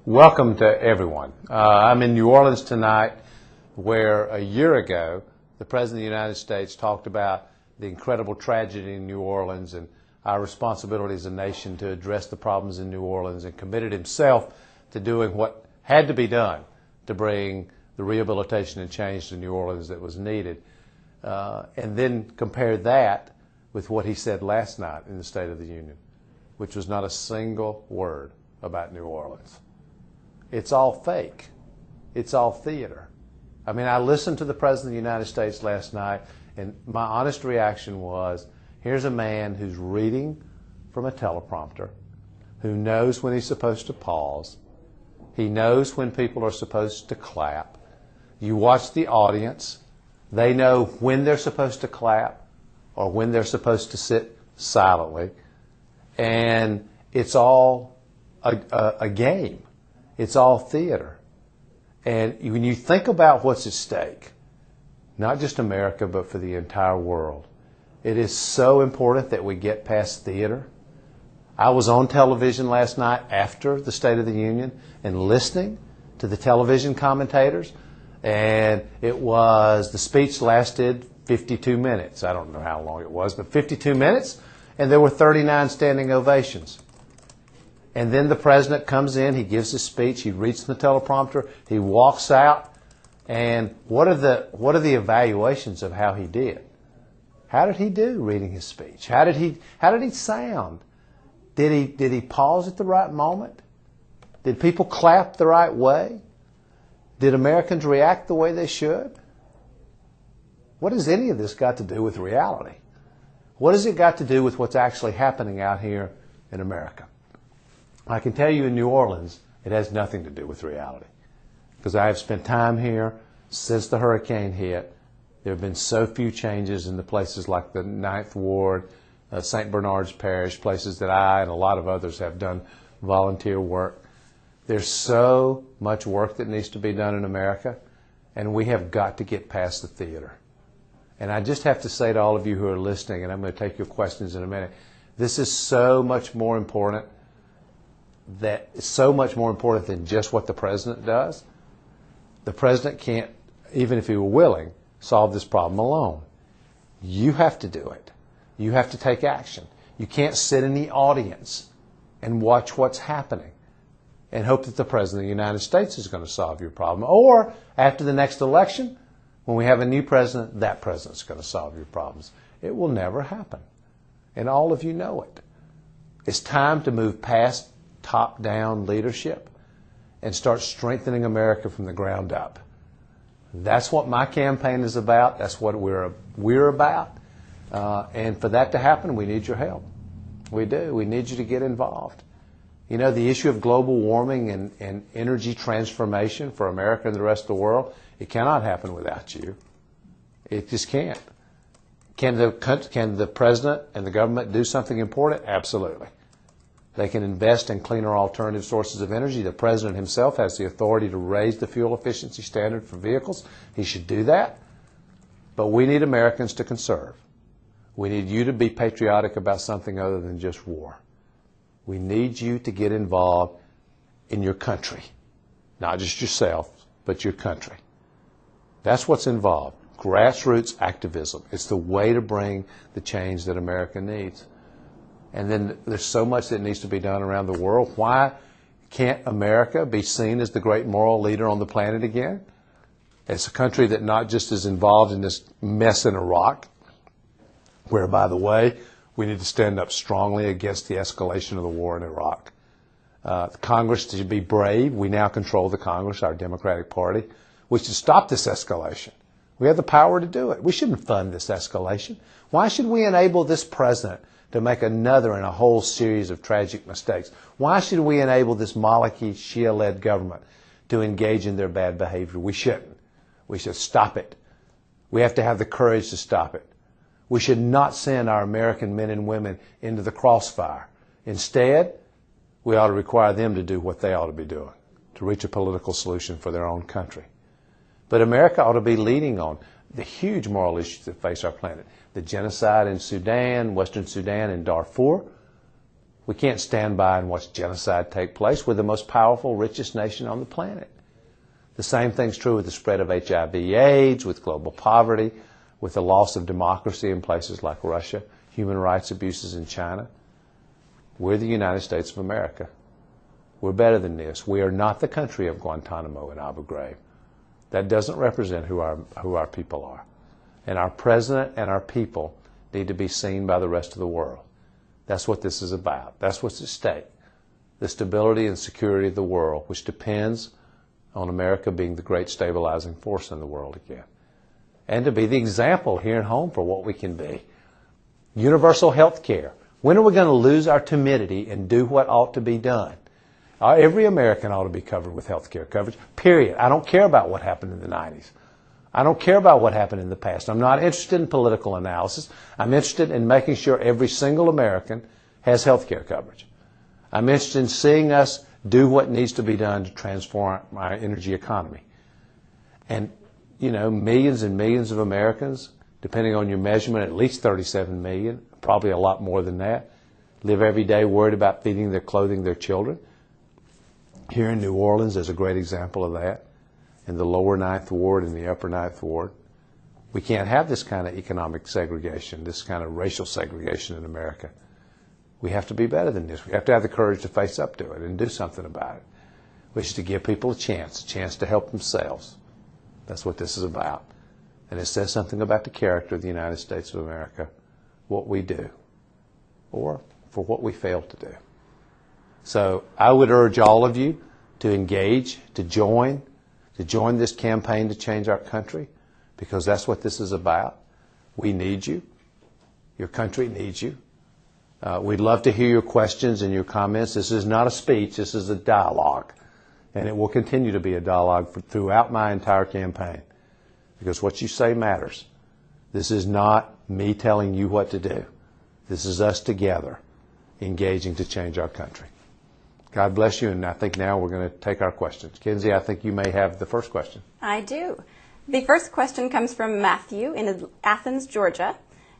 Welcome to everyone. I'm in New Orleans tonight, where a year ago the President of the United States talked about the incredible tragedy in New Orleans and our responsibility as a nation to address the problems in New Orleans, and committed himself to doing what had to be done to bring the rehabilitation and change to New Orleans that was needed. And then compared that with what he said last night in the State of the Union, which was not a single word about New Orleans. It's all fake. It's all theater. I mean, I listened to the President of the United States last night, and my honest reaction was, here's a man who's reading from a teleprompter, who knows when he's supposed to pause. He knows when people are supposed to clap. You watch the audience. They know when they're supposed to clap or when they're supposed to sit silently. And it's all a game. It's all theater. And when you think about what's at stake, not just America, but for the entire world, it is so important that we get past theater. I was on television last night after the State of the Union and listening to the television commentators, and the speech lasted 52 minutes. I don't know how long it was, but 52 minutes, and there were 39 standing ovations. And then the president comes in, he gives his speech, he reads the teleprompter, he walks out, and what are the evaluations of how he did? How did he do reading his speech? How did he sound? Did he pause at the right moment? Did people clap the right way? Did Americans react the way they should? What has any of this got to do with reality? What has it got to do with what's actually happening out here in America? I can tell you in New Orleans, it has nothing to do with reality. Because I have spent time here since the hurricane hit. There have been so few changes in the places like the Ninth Ward, St. Bernard's Parish, places that I and a lot of others have done volunteer work. There's so much work that needs to be done in America, and we have got to get past the theater. And I just have to say to all of you who are listening, and I'm going to take your questions in a minute, this is so much more important than just what the president does. The president can't, even if he were willing, solve this problem alone. You have to do it. You have to take action. You can't sit in the audience and watch what's happening and hope that the President of the United States is going to solve your problem. Or after the next election, when we have a new president, that president's going to solve your problems. It will never happen. And all of you know it. It's time to move past top-down leadership and start strengthening America from the ground up. That's what my campaign is about. That's what we're about. And for that to happen, we need your help. We do. We need you to get involved. You know, the issue of global warming and energy transformation for America and the rest of the world, it cannot happen without you. It just can't. Can the president and the government do something important? Absolutely. They can invest in cleaner alternative sources of energy. The president himself has the authority to raise the fuel efficiency standard for vehicles. He should do that. But we need Americans to conserve. We need you to be patriotic about something other than just war. We need you to get involved in your country. Not just yourself, but your country. That's what's involved. Grassroots activism. It's the way to bring the change that America needs. And then there's so much that needs to be done around the world. Why can't America be seen as the great moral leader on the planet again? It's a country that not just is involved in this mess in Iraq, where, by the way, we need to stand up strongly against the escalation of the war in Iraq. The Congress should be brave. We now control the Congress, our Democratic Party. We should stop this escalation. We have the power to do it. We shouldn't fund this escalation. Why should we enable this president to make another in a whole series of tragic mistakes? Why should we enable this Maliki Shia-led government to engage in their bad behavior? We shouldn't. We should stop it. We have to have the courage to stop it. We should not send our American men and women into the crossfire. Instead, we ought to require them to do what they ought to be doing, to reach a political solution for their own country. But America ought to be leading on the huge moral issues that face our planet. The genocide in Sudan, Western Sudan, and Darfur. We can't stand by and watch genocide take place. We're the most powerful, richest nation on the planet. The same thing's true with the spread of HIV/AIDS, with global poverty, with the loss of democracy in places like Russia, human rights abuses in China. We're the United States of America. We're better than this. We are not the country of Guantanamo and Abu Ghraib. That doesn't represent who our people are. And our president and our people need to be seen by the rest of the world. That's what this is about. That's what's at stake. The stability and security of the world, which depends on America being the great stabilizing force in the world again. And to be the example here at home for what we can be. Universal health care. When are we going to lose our timidity and do what ought to be done? Every American ought to be covered with health care coverage, period. I don't care about what happened in the 90s. I don't care about what happened in the past. I'm not interested in political analysis. I'm interested in making sure every single American has health care coverage. I'm interested in seeing us do what needs to be done to transform our energy economy. And, you know, millions and millions of Americans, depending on your measurement, at least 37 million, probably a lot more than that, live every day worried about feeding their clothing their children. Here in New Orleans, there's a great example of that. In the lower Ninth Ward and the upper Ninth Ward. We can't have this kind of economic segregation, this kind of racial segregation in America. We have to be better than this. We have to have the courage to face up to it and do something about it, which is to give people a chance to help themselves. That's what this is about. And it says something about the character of the United States of America, what we do, or for what we fail to do. So I would urge all of you to engage, to join this campaign to change our country, because that's what this is about. We need you. Your country needs you. We'd love to hear your questions and your comments. This is not a speech. This is a dialogue. And it will continue to be a dialogue throughout my entire campaign, because what you say matters. This is not me telling you what to do. This is us together engaging to change our country. God bless you, and I think now we're going to take our questions. Kinsey, I think you may have the first question. I do. The first question comes from Matthew in Athens, Georgia,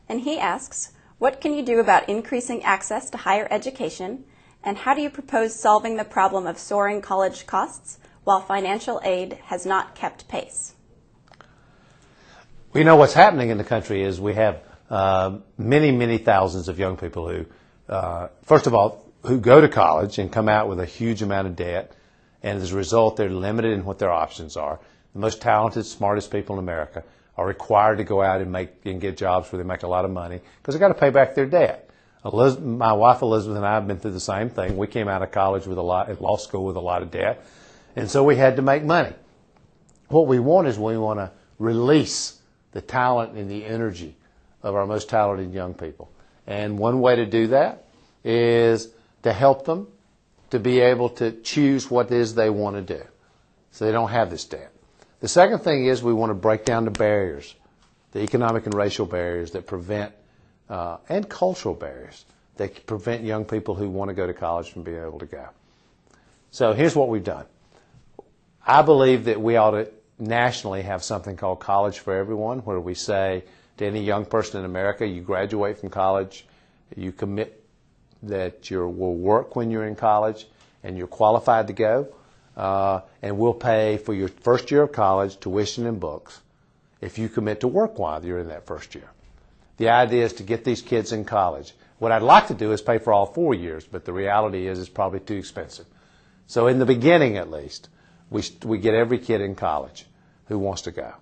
and he asks, what can you do about increasing access to higher education, and how do you propose solving the problem of soaring college costs while financial aid has not kept pace? We know what's happening in the country is we have many, many thousands of young people who, first of all, who go to college and come out with a huge amount of debt, and as a result they're limited in what their options are. The most talented, smartest people in America are required to go out and get jobs where they make a lot of money because they've got to pay back their debt. My wife Elizabeth and I have been through the same thing. We came out of college with at law school with a lot of debt, and so we had to make money. What we want is we want to release the talent and the energy of our most talented young people. And one way to do that is to help them to be able to choose what it is they want to do so they don't have this debt. The second thing is we want to break down the barriers, the economic and racial barriers that prevent, and cultural barriers that prevent young people who want to go to college from being able to go. So here's what we've done. I believe that we ought to nationally have something called College for Everyone, where we say to any young person in America, you graduate from college, you commit that you will work when you're in college and you're qualified to go, and we'll pay for your first year of college tuition and books if you commit to work while you're in that first year. The idea is to get these kids in college. What I'd like to do is pay for all 4 years, but the reality is it's probably too expensive. So in the beginning at least, we get every kid in college who wants to go.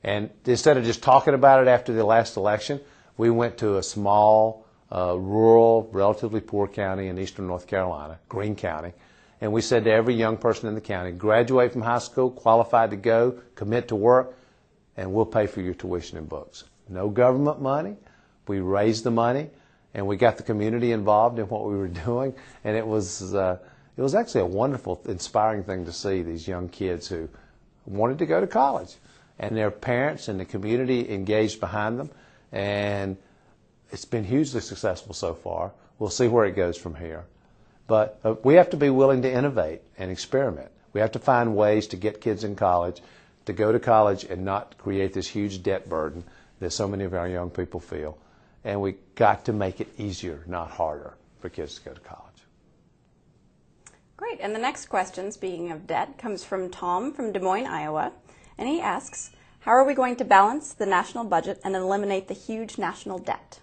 And instead of just talking about it after the last election, we went to a small rural, relatively poor county in eastern North Carolina, Greene County, and we said to every young person in the county, graduate from high school, qualified to go, commit to work, and we'll pay for your tuition and books. No government money. We raised the money, and we got the community involved in what we were doing, and it was actually a wonderful, inspiring thing to see these young kids who wanted to go to college, and their parents and the community engaged behind them, and it's been hugely successful so far. We'll see where it goes from here. But we have to be willing to innovate and experiment. We have to find ways to get kids in college, to go to college and not create this huge debt burden that so many of our young people feel. And we got to make it easier, not harder, for kids to go to college. Great. And the next question, speaking of debt, comes from Tom from Des Moines, Iowa. And he asks, how are we going to balance the national budget and eliminate the huge national debt?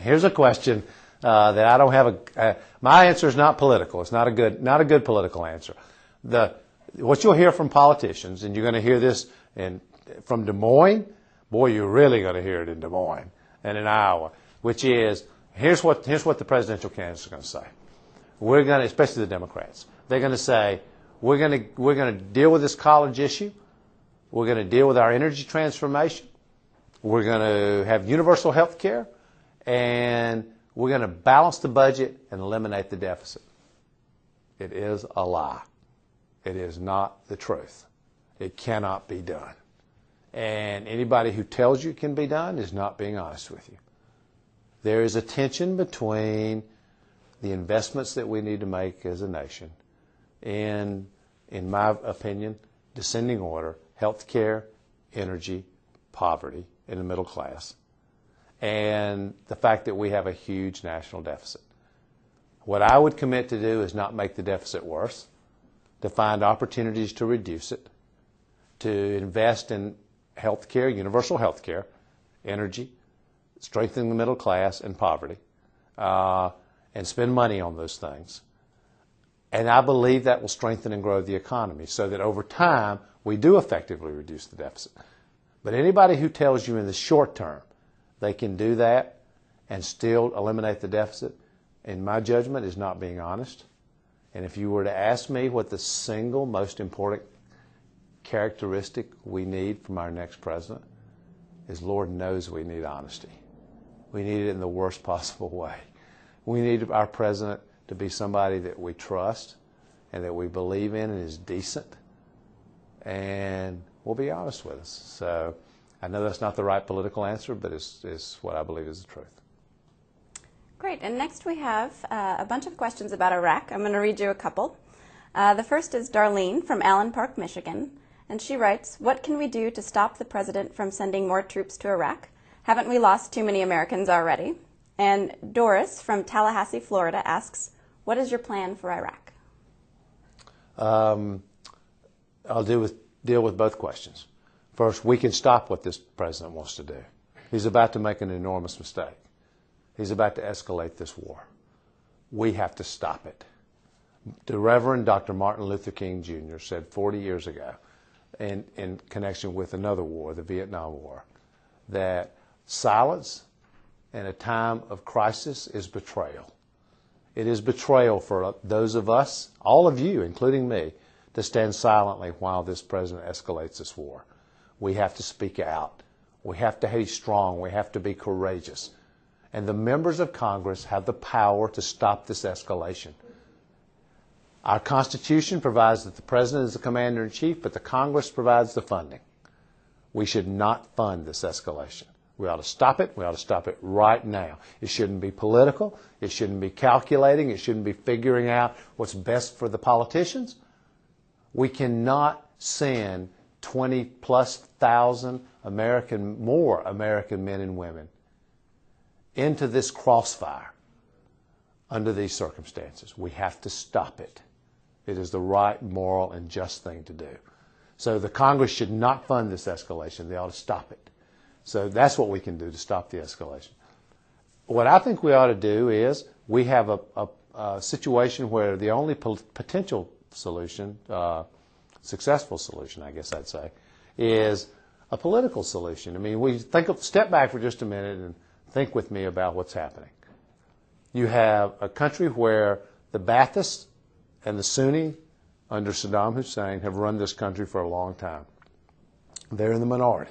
Here's a question that I don't have my answer is not political. It's not a good political answer. What you'll hear from politicians, and you're going to hear this from Des Moines, boy, you're really going to hear it in Des Moines and in Iowa, which is, here's what the presidential candidates are going to say. We're going to, especially the Democrats, they're going to say, we're going to deal with this college issue. We're going to deal with our energy transformation. We're going to have universal health care, and we're going to balance the budget and eliminate the deficit. It is a lie. It is not the truth. It cannot be done. And anybody who tells you it can be done is not being honest with you. There is a tension between the investments that we need to make as a nation in my opinion, descending order, health care, energy, poverty in the middle class, and the fact that we have a huge national deficit. What I would commit to do is not make the deficit worse, to find opportunities to reduce it, to invest in health care, universal health care, energy, strengthening the middle class and poverty, and spend money on those things. And I believe that will strengthen and grow the economy so that over time we do effectively reduce the deficit. But anybody who tells you in the short term they can do that and still eliminate the deficit, in my judgment, is not being honest. And if you were to ask me what the single most important characteristic we need from our next president is, Lord knows we need honesty. We need it in the worst possible way. We need our president to be somebody that we trust and that we believe in and is decent and will be honest with us. So I know that's not the right political answer, but it's what I believe is the truth. Great. And next we have a bunch of questions about Iraq. I'm going to read you a couple. The first is Darlene from Allen Park, Michigan. And she writes, what can we do to stop the president from sending more troops to Iraq? Haven't we lost too many Americans already? And Doris from Tallahassee, Florida asks, what is your plan for Iraq? I'll deal with both questions. First, we can stop what this president wants to do. He's about to make an enormous mistake. He's about to escalate this war. We have to stop it. The Reverend Dr. Martin Luther King Jr. said 40 years ago, in connection with another war, the Vietnam War, that silence in a time of crisis is betrayal. It is betrayal for those of us, all of you, including me, to stand silently while this president escalates this war. We have to speak out. We have to be strong. We have to be courageous. And the members of Congress have the power to stop this escalation. Our Constitution provides that the President is the Commander-in-Chief, but the Congress provides the funding. We should not fund this escalation. We ought to stop it. We ought to stop it right now. It shouldn't be political. It shouldn't be calculating. It shouldn't be figuring out what's best for the politicians. We cannot send 20+ thousand more American men and women into this crossfire under these circumstances. We have to stop it. It is the right, moral, and just thing to do. So the Congress should not fund this escalation. They ought to stop it. So that's what we can do to stop the escalation. What I think we ought to do is, we have a situation where the only potential solution, successful solution, I guess I'd say, is a political solution. I mean, step back for just a minute and think with me about what's happening. You have a country where the Baathists and the Sunni under Saddam Hussein have run this country for a long time. They're in the minority.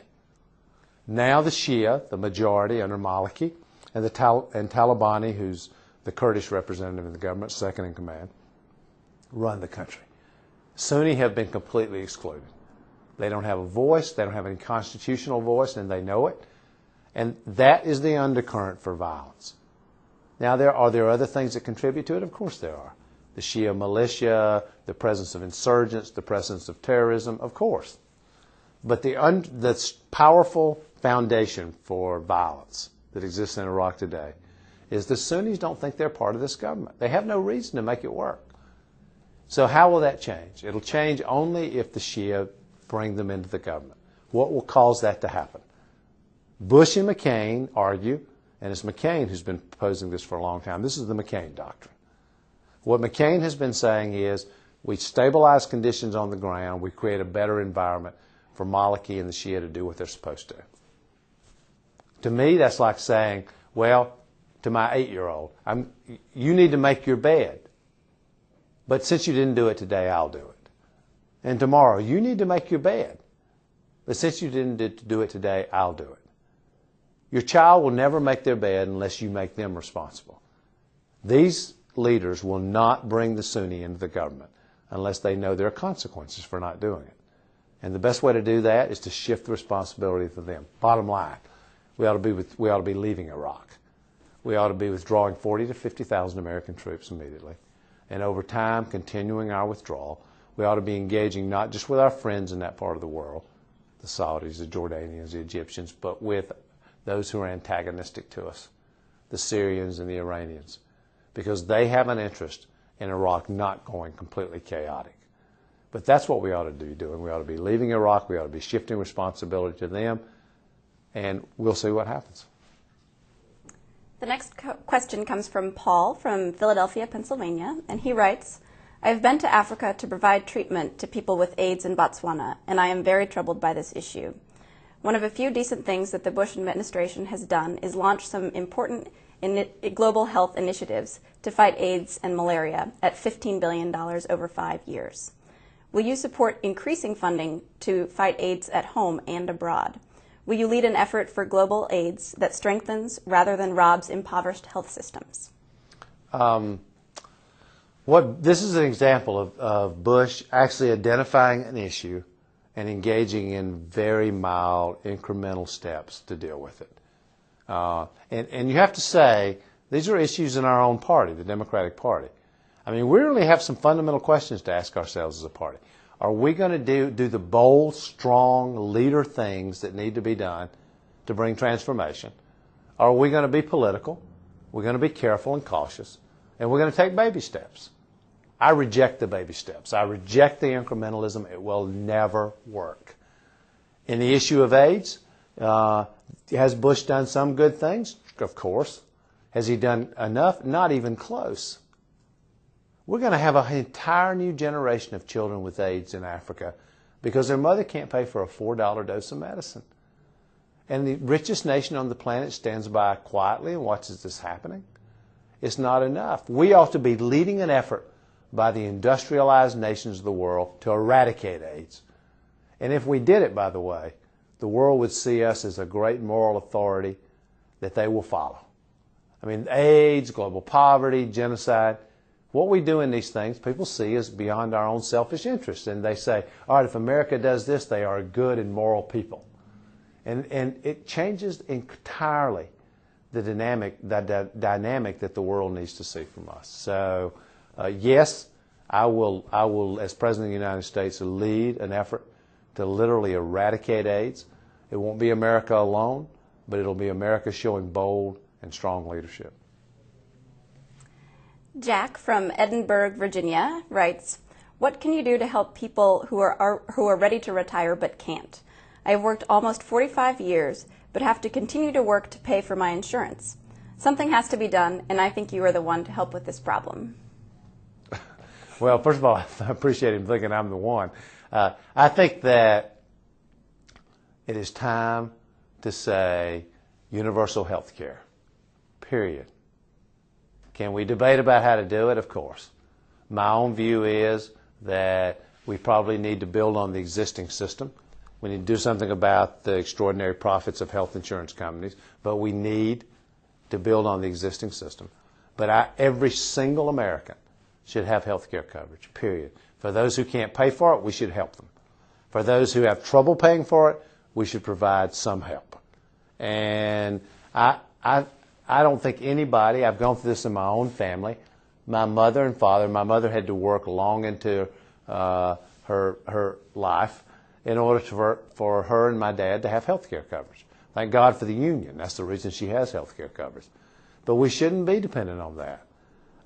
Now the Shia, the majority under Maliki, and Talabani, who's the Kurdish representative in the government, second in command, run the country. Sunni have been completely excluded. They don't have a voice, they don't have any constitutional voice, and they know it. And that is the undercurrent for violence. Now, are there other things that contribute to it? Of course there are. The Shia militia, the presence of insurgents, the presence of terrorism, of course. But the powerful foundation for violence that exists in Iraq today is the Sunnis don't think they're part of this government. They have no reason to make it work. So how will that change? It'll change only if the Shia bring them into the government. What will cause that to happen? Bush and McCain argue, and it's McCain who's been proposing this for a long time. This is the McCain doctrine. What McCain has been saying is we stabilize conditions on the ground, we create a better environment for Maliki and the Shia to do what they're supposed to. To me, that's like saying, well, to my 8-year-old, you need to make your bed. But since you didn't do it today, I'll do it. And tomorrow, you need to make your bed. But since you didn't do it today, I'll do it. Your child will never make their bed unless you make them responsible. These leaders will not bring the Sunni into the government unless they know there are consequences for not doing it. And the best way to do that is to shift the responsibility to them. Bottom line, we ought to be leaving Iraq. We ought to be withdrawing 40 to 50,000 American troops immediately. And over time, continuing our withdrawal. We ought to be engaging not just with our friends in that part of the world, the Saudis, the Jordanians, the Egyptians, but with those who are antagonistic to us, the Syrians and the Iranians, because they have an interest in Iraq not going completely chaotic. But that's what we ought to be doing. We ought to be leaving Iraq. We ought to be shifting responsibility to them, and we'll see what happens. The next question comes from Paul from Philadelphia, Pennsylvania, and he writes, I have been to Africa to provide treatment to people with AIDS in Botswana, and I am very troubled by this issue. One of a few decent things that the Bush administration has done is launch some important global health initiatives to fight AIDS and malaria at $15 billion over 5 years. Will you support increasing funding to fight AIDS at home and abroad? Will you lead an effort for global AIDS that strengthens rather than robs impoverished health systems? This is an example of Bush actually identifying an issue and engaging in very mild, incremental steps to deal with it. And you have to say, these are issues in our own party, the Democratic Party. I mean, we really have some fundamental questions to ask ourselves as a party. Are we going to do the bold, strong, leader things that need to be done to bring transformation? Or are we going to be political? We're going to be careful and cautious, and we're going to take baby steps. I reject the baby steps. I reject the incrementalism. It will never work. In the issue of AIDS, has Bush done some good things? Of course. Has he done enough? Not even close. We're going to have an entire new generation of children with AIDS in Africa because their mother can't pay for a $4 dose of medicine. And the richest nation on the planet stands by quietly and watches this happening. It's not enough. We ought to be leading an effort by the industrialized nations of the world to eradicate AIDS. And if we did it, by the way, the world would see us as a great moral authority that they will follow. I mean, AIDS, global poverty, genocide, what we do in these things, people see as beyond our own selfish interests. And they say, all right, if America does this, they are good and moral people. And it changes entirely the dynamic that the world needs to see from us. So, yes, I will, as President of the United States, lead an effort to literally eradicate AIDS. It won't be America alone, but it'll be America showing bold and strong leadership. Jack from Edinburgh, Virginia writes, what can you do to help people who are ready to retire but can't? I have worked almost 45 years, but have to continue to work to pay for my insurance. Something has to be done, and I think you are the one to help with this problem. Well, first of all, I appreciate him thinking I'm the one. I think that it is time to say universal health care, period. Can we debate about how to do it? Of course. My own view is that we probably need to build on the existing system. We need to do something about the extraordinary profits of health insurance companies, but we need to build on the existing system. But every single American should have health care coverage, period. For those who can't pay for it, we should help them. For those who have trouble paying for it, we should provide some help. And I don't think anybody, I've gone through this in my own family, my mother and father, my mother had to work long into her life in order for her and my dad to have health care coverage. Thank God for the union. That's the reason she has health care coverage. But we shouldn't be dependent on that.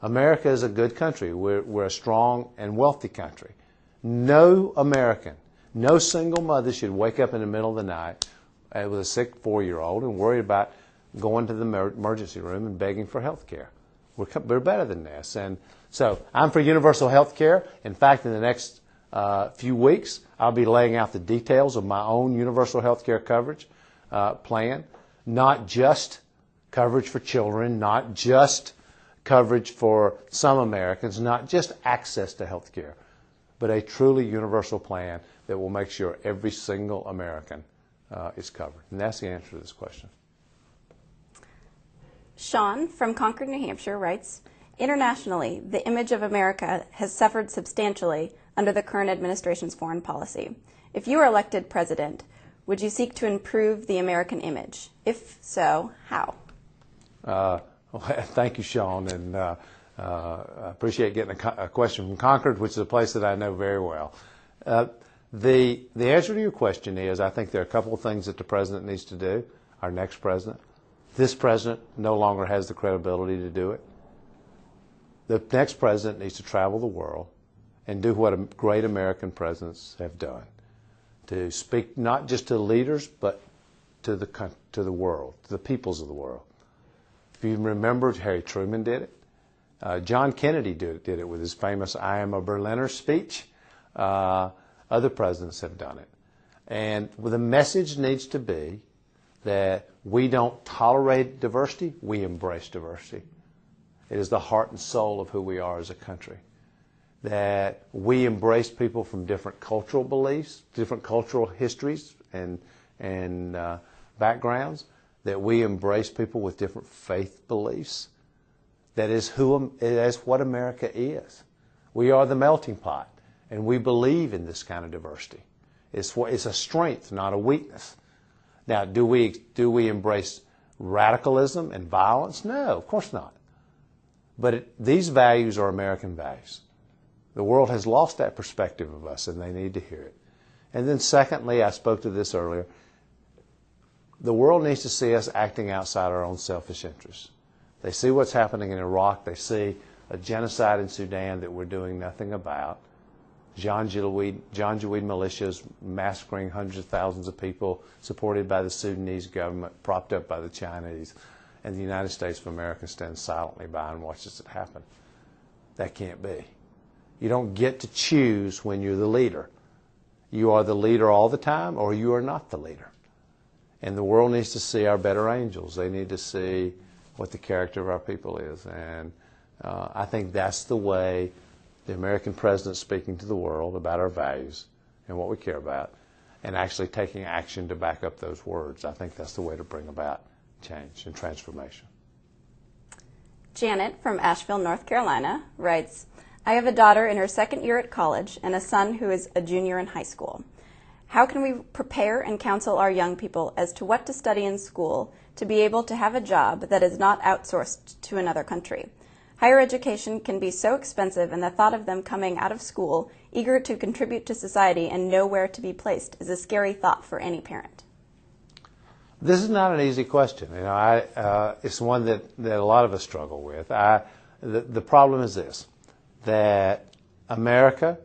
America is a good country. We're a strong and wealthy country. No American, no single mother should wake up in the middle of the night with a sick 4-year-old and worry about going to the emergency room and begging for health care. We're better than this. And so I'm for universal health care. In fact, in the next few weeks, I'll be laying out the details of my own universal health care coverage plan, not just coverage for children, not just coverage for some Americans, not just access to health care, but a truly universal plan that will make sure every single American is covered. And that's the answer to this question. Sean from Concord, New Hampshire writes, internationally, the image of America has suffered substantially under the current administration's foreign policy. If you are elected president, would you seek to improve the American image? If so, how? Well, thank you, Sean, and I appreciate getting a question from Concord, which is a place that I know very well. The answer to your question is, I think there are a couple of things that the president needs to do, our next president. This president no longer has the credibility to do it. The next president needs to travel the world and do what great American presidents have done, to speak not just to leaders, but to the world, to the peoples of the world. If you remember, Harry Truman did it. John Kennedy did it with his famous "I am a Berliner" speech. Other presidents have done it. And the message needs to be that we don't tolerate diversity, we embrace diversity. It is the heart and soul of who we are as a country. That we embrace people from different cultural beliefs, different cultural histories and backgrounds, that we embrace people with different faith beliefs. That is what America is. We are the melting pot, and we believe in this kind of diversity. It's a strength, not a weakness. Now, do we embrace radicalism and violence? No, of course not. But these values are American values. The world has lost that perspective of us, and they need to hear it. And then secondly, I spoke to this earlier, the world needs to see us acting outside our own selfish interests. They see what's happening in Iraq. They see a genocide in Sudan that we're doing nothing about. Janjaweed militias massacring hundreds of thousands of people, supported by the Sudanese government, propped up by the Chinese, and the United States of America stands silently by and watches it happen. That can't be. You don't get to choose when you're the leader. You are the leader all the time, or you are not the leader. And the world needs to see our better angels. They need to see what the character of our people is. And I think that's the way the American president speaking to the world about our values and what we care about, and actually taking action to back up those words. I think that's the way to bring about change and transformation. Janet from Asheville, North Carolina writes, I have a daughter in her second year at college and a son who is a junior in high school. How can we prepare and counsel our young people as to what to study in school to be able to have a job that is not outsourced to another country? Higher education can be so expensive, and the thought of them coming out of school eager to contribute to society and nowhere to be placed is a scary thought for any parent. This is not an easy question. It's one that a lot of us struggle with. The problem is this, that America,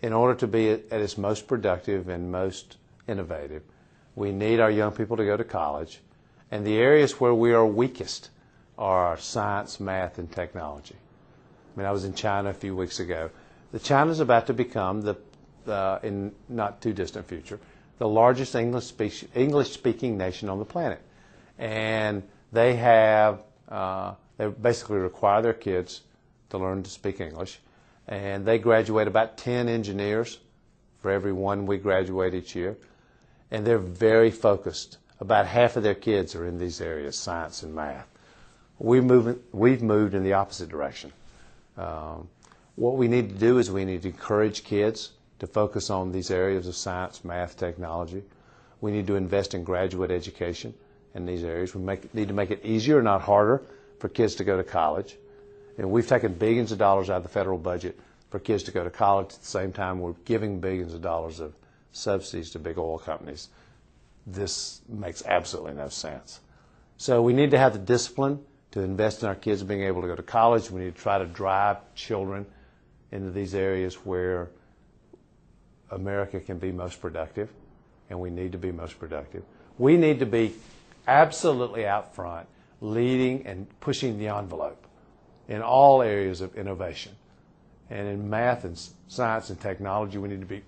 in order to be at its most productive and most innovative, we need our young people to go to college. And the areas where we are weakest are science, math, and technology. I was in China a few weeks ago. China's about to become, in not too distant future, the largest English-speaking nation on the planet. And they basically require their kids to learn to speak English. And they graduate about 10 engineers for every one we graduate each year. And they're very focused. About half of their kids are in these areas, science and math. We've moved in the opposite direction. What we need to do is we need to encourage kids to focus on these areas of science, math, technology. We need to invest in graduate education in these areas. We need to make it easier, not harder, for kids to go to college. And we've taken billions of dollars out of the federal budget for kids to go to college. At the same time, we're giving billions of dollars of subsidies to big oil companies. This makes absolutely no sense. So we need to have the discipline to invest in our kids being able to go to college. We need to try to drive children into these areas where America can be most productive, and we need to be most productive. We need to be absolutely out front, leading and pushing the envelope in all areas of innovation. And in math and science and technology, we need to be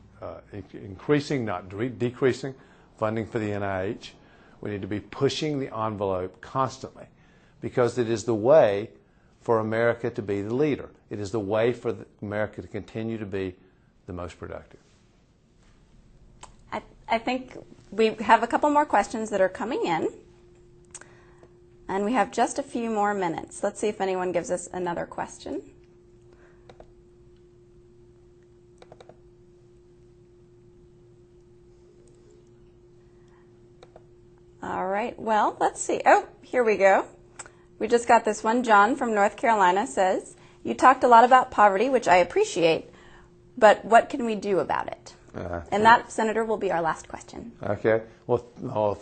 increasing, not decreasing, funding for the NIH. We need to be pushing the envelope constantly, because it is the way for America to be the leader. It is the way for America to continue to be the most productive. I think we have a couple more questions that are coming in, and we have just a few more minutes. Let's see if anyone gives us another question. All right, well, let's see. Oh, here we go. We just got this one. John from North Carolina says, you talked a lot about poverty, which I appreciate, but what can we do about it? And that, Senator, will be our last question. Okay. Well,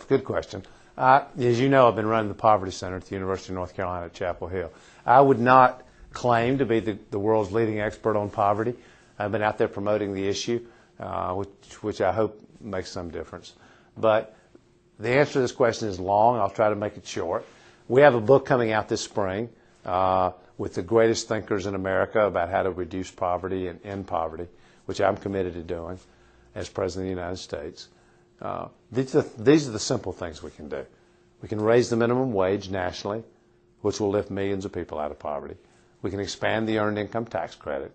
good question. As you know, I've been running the Poverty Center at the University of North Carolina at Chapel Hill. I would not claim to be the world's leading expert on poverty. I've been out there promoting the issue, which I hope makes some difference. But the answer to this question is long. I'll try to make it short. We have a book coming out this spring with the greatest thinkers in America about how to reduce poverty and end poverty, which I'm committed to doing as President of the United States. These are the simple things we can do. We can raise the minimum wage nationally, which will lift millions of people out of poverty. We can expand the Earned Income Tax Credit,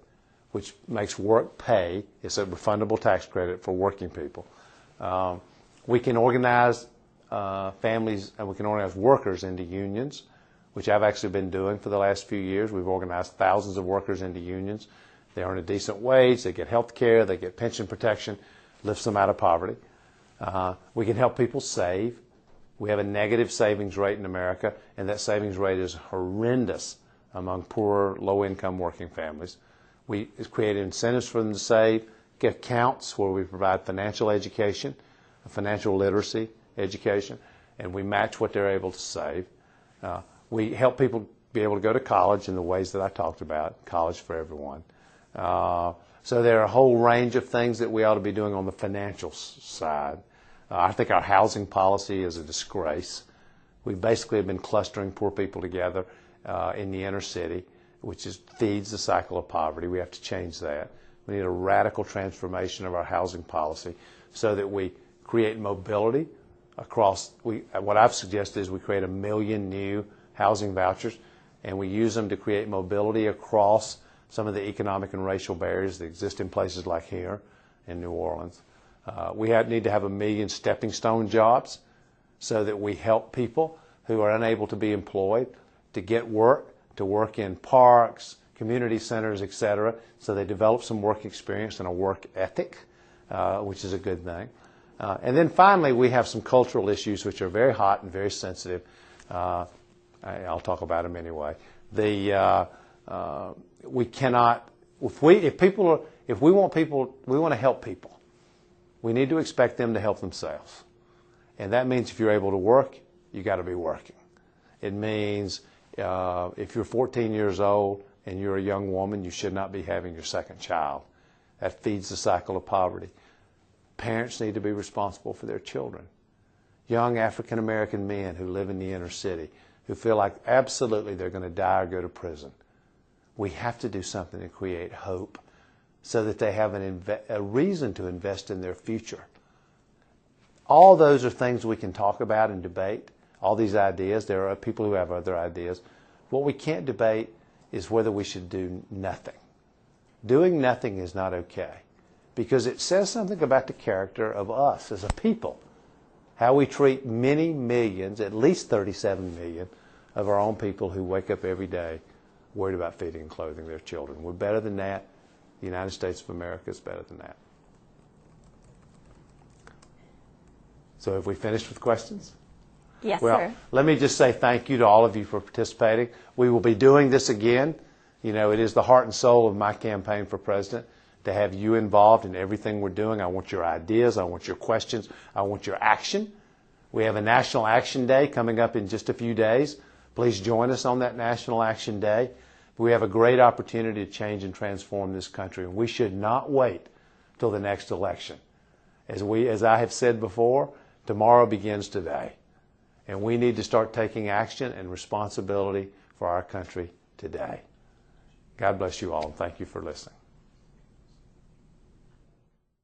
which makes work pay. It's a refundable tax credit for working people. We can organize families, and we can organize workers into unions, which I've actually been doing for the last few years. We've organized thousands of workers into unions. They earn a decent wage, they get health care, they get pension protection, lifts them out of poverty. We can help people save. We have a negative savings rate in America, and that savings rate is horrendous among poor, low-income working families. We create incentives for them to save, get accounts where we provide financial education, financial literacy education, and we match what they're able to save. We help people be able to go to college in the ways that I talked about, college for everyone. So there are a whole range of things that we ought to be doing on the financial side. I think our housing policy is a disgrace. We basically have been clustering poor people together in the inner city, which feeds the cycle of poverty. We have to change that. We need a radical transformation of our housing policy so that we create mobility across. What I've suggested is we create 1 million new housing vouchers, and we use them to create mobility across some of the economic and racial barriers that exist in places like here in New Orleans. We need to have 1 million stepping stone jobs so that we help people who are unable to be employed to get work, to work in parks, community centers, etc., so they develop some work experience and a work ethic, which is a good thing. And then finally, we have some cultural issues which are very hot and very sensitive. I'll talk about them anyway. We cannot, if we want to help people, we need to expect them to help themselves. And that means if you're able to work, you got to be working. It means if you're 14 years old and you're a young woman, you should not be having your second child. That feeds the cycle of poverty. Parents need to be responsible for their children. Young African American men who live in the inner city, who feel like absolutely they're going to die or go to prison. We have to do something to create hope so that they have a reason to invest in their future. All those are things we can talk about and debate, all these ideas. There are people who have other ideas. What we can't debate is whether we should do nothing. Doing nothing is not okay because it says something about the character of us as a people, how we treat many millions, at least 37 million, of our own people who wake up every day worried about feeding and clothing their children. We're better than that. The United States of America is better than that. So have we finished with questions? Yes, well, sir. Let me just say thank you to all of you for participating. We will be doing this again. You know, it is the heart and soul of my campaign for president to have you involved in everything we're doing. I want your ideas. I want your questions. I want your action. We have a National Action Day coming up in just a few days. Please join us on that National Action Day. We have a great opportunity to change and transform this country, and we should not wait till the next election. As I have said before, tomorrow begins today, and we need to start taking action and responsibility for our country today. God bless you all, and thank you for listening.